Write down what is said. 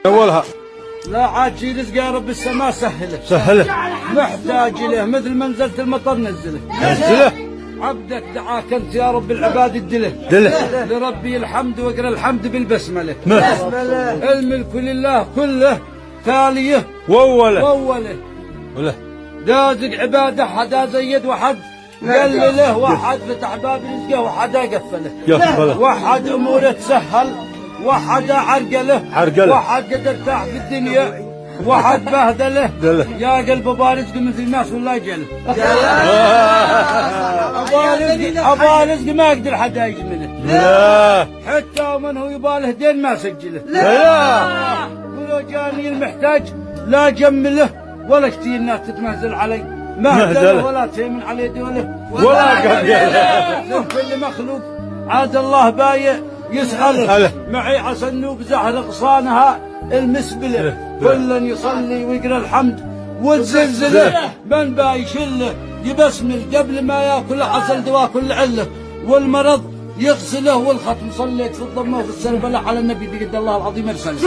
اولها لا عاد شي رزق يا رب السماء سهله سهله محتاج له مثل ما نزلت المطر نزله عبدك دعاك انت يا رب العباد الدله لربي الحمد واقرا الحمد بالبسمله الملك لله كله تاليه واوله دازق عباده حدا زيد وحد قلله وحد فتح باب رزقه وحدا قفله وحد اموره تسهل وحد عرقله وحد قدر ترتاح في الدنيا وحد بهدله يا قلب ابا رزق مثل الناس والله جله ابا رزق ما يقدر حدا يجمله حتى ومن هو يباله دين ما سجله ولو جاني المحتاج لا جمله ولا كثير الناس تتمهزل علي مهزله ولا تهمن عليه دوله ولا قبله كل مخلوق عاد الله بايع يسأله معي عسى النوب زهر غصانها المسبله كل يصلي ويقرا الحمد والزلزله من بايشله يبسمل قبل ما ياكل عسل دواء كل عله والمرض يغسله والختم صليت في الضمه وفي السلبله على النبي بقد الله العظيم ارسله